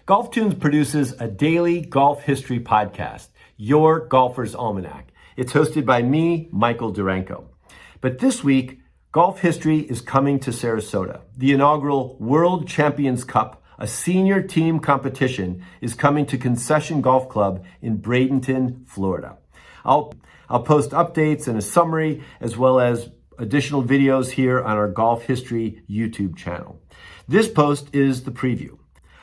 GolfToons produces a daily golf history podcast, Your Golfer's Almanac. It's hosted by me, Michael Duranko. But this week, golf history is coming to Sarasota. The inaugural World Champions Cup, a senior team competition, is coming to Concession Golf Club in Bradenton, Florida. I'll post updates and a summary, as well as additional videos here on our Golf History YouTube channel. This post is the preview.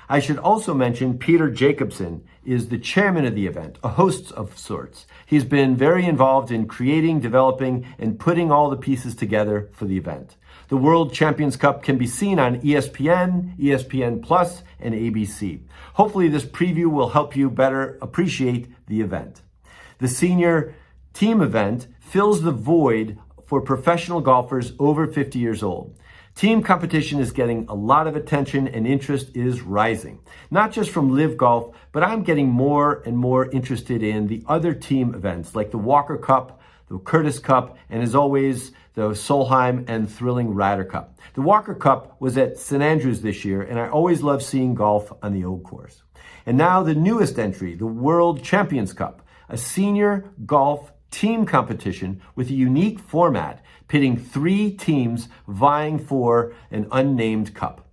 I should also mention Peter Jacobson is the chairman of the event, a host of sorts. He's been very involved in creating, developing, and putting all the pieces together for the event. The World Champions Cup can be seen on ESPN, ESPN Plus, and ABC. Hopefully this preview will help you better appreciate the event. The senior team event fills the void for professional golfers over 50 years old. Team competition is getting a lot of attention and interest is rising. Not just from Live Golf, but I'm getting more and more interested in the other team events like the Walker Cup, the Curtis Cup, and as always, the Solheim and thrilling Ryder Cup. The Walker Cup was at St. Andrews this year, and I always love seeing golf on the old course. And now the newest entry, the World Champions Cup, a senior golf team competition with a unique format, pitting 3 teams vying for an unnamed cup.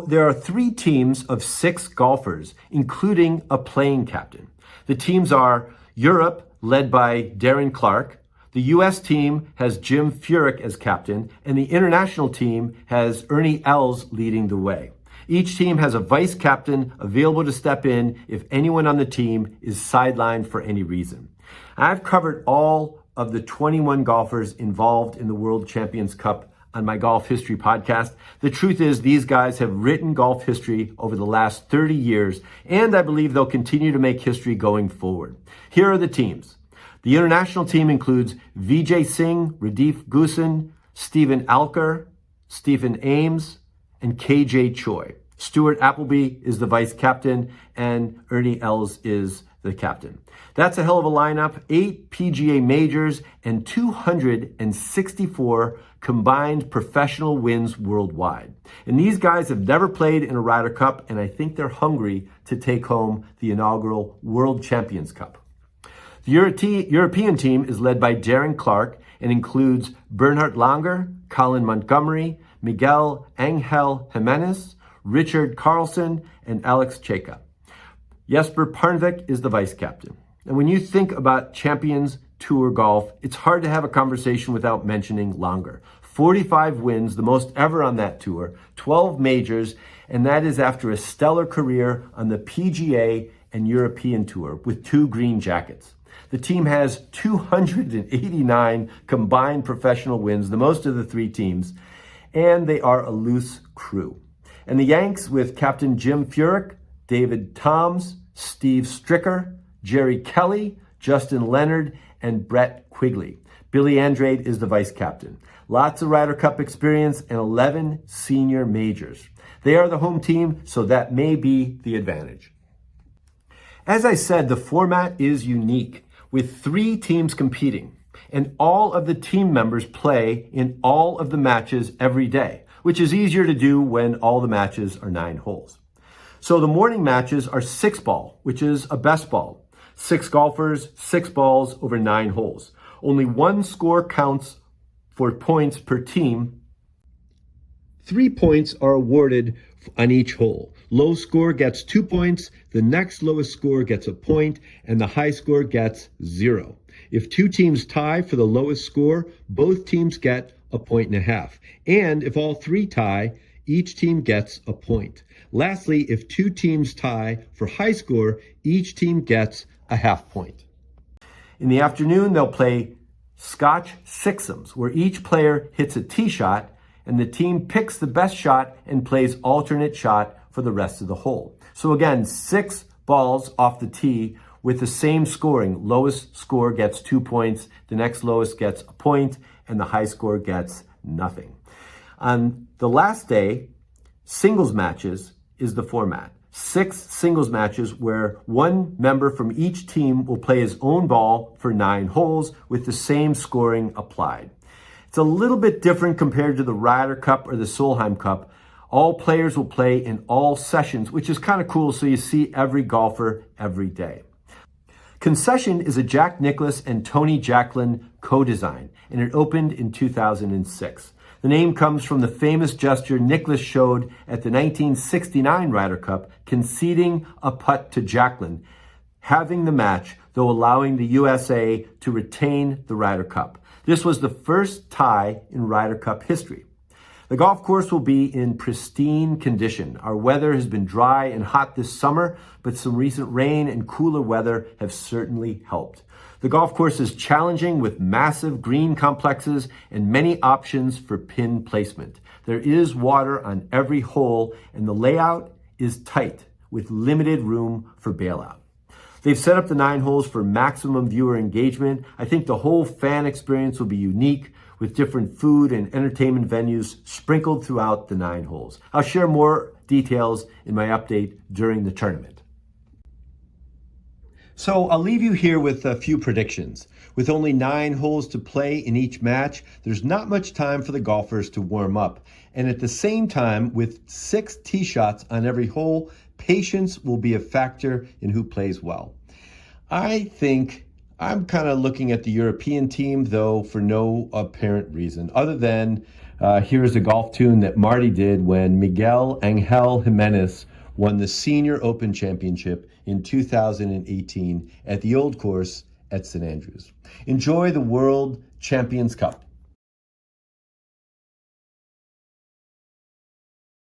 There are 3 teams of 6 golfers, including a playing captain. The teams are Europe, led by Darren Clarke. The U.S. team has Jim Furyk as captain, and the international team has Ernie Els leading the way. Each team has a vice captain available to step in if anyone on the team is sidelined for any reason. I've covered all of the 21 golfers involved in the World Champions Cup on my Golf History podcast. The truth is, these guys have written golf history over the last 30 years, and I believe they'll continue to make history going forward. Here are the teams. The international team includes Vijay Singh, Radif Goosen, Stephen Alker, Stephen Ames, and KJ Choi. Stuart Appleby is the vice captain, and Ernie Els is the captain. That's a hell of a lineup, 8 PGA majors and 264 combined professional wins worldwide. And these guys have never played in a Ryder Cup, and I think they're hungry to take home the inaugural World Champions Cup. The European team is led by Darren Clarke and includes Bernhard Langer, Colin Montgomery, Miguel Angel Jimenez, Richard Carlson, and Alex Cheka. Jesper Parnevik is the vice captain. And when you think about Champions Tour golf, it's hard to have a conversation without mentioning Langer. 45 wins, the most ever on that tour, 12 majors, and that is after a stellar career on the PGA and European Tour with 2 green jackets. The team has 289 combined professional wins, the most of the 3 teams, and they are a loose crew. And the Yanks with Captain Jim Furyk, David Toms, Steve Stricker, Jerry Kelly, Justin Leonard, and Brett Quigley. Billy Andrade is the vice captain. Lots of Ryder Cup experience and 11 senior majors. They are the home team, so that may be the advantage. As I said, the format is unique, with 3 teams competing, and all of the team members play in all of the matches every day, which is easier to do when all the matches are 9 holes. So the morning matches are 6 ball, which is a best ball. 6 golfers, 6 balls over 9 holes. Only 1 score counts for points per team. 3 points are awarded on each hole. Low score gets 2 points, the next lowest score gets a point, and the high score gets 0. If 2 teams tie for the lowest score, both teams get a 1.5 points. And if all 3 tie, each team gets a point. Lastly, if 2 teams tie for high score, each team gets a half point. In the afternoon, they'll play Scotch Sixums, where each player hits a tee shot and the team picks the best shot and plays alternate shot for the rest of the hole. So again, 6 balls off the tee with the same scoring. Lowest score gets 2 points, the next lowest gets a point, and the high score gets nothing. On the last day, singles matches is the format. 6 singles matches where 1 member from each team will play his own ball for 9 holes with the same scoring applied. It's a little bit different compared to the Ryder Cup or the Solheim Cup. All players will play in all sessions, which is kind of cool, so you see every golfer every day. Concession is a Jack Nicklaus and Tony Jacklin co-design, and it opened in 2006. The name comes from the famous gesture Nicklaus showed at the 1969 Ryder Cup, conceding a putt to Jacklin, having the match, though allowing the USA to retain the Ryder Cup. This was the first tie in Ryder Cup history. The golf course will be in pristine condition. Our weather has been dry and hot this summer, but some recent rain and cooler weather have certainly helped. The golf course is challenging with massive green complexes and many options for pin placement. There is water on every hole, and the layout is tight with limited room for bailout. They've set up the 9 holes for maximum viewer engagement. I think the whole fan experience will be unique, with different food and entertainment venues sprinkled throughout the 9 holes. I'll share more details in my update during the tournament. So I'll leave you here with a few predictions. With only 9 holes to play in each match, there's not much time for the golfers to warm up. And at the same time, with 6 tee shots on every hole, patience will be a factor in who plays well. I think I'm kind of looking at the European team, though, for no apparent reason, other than here's a golf tune that Marty did when Miguel Angel Jimenez won the Senior Open Championship in 2018 at the Old Course at St. Andrews. Enjoy the World Champions Cup.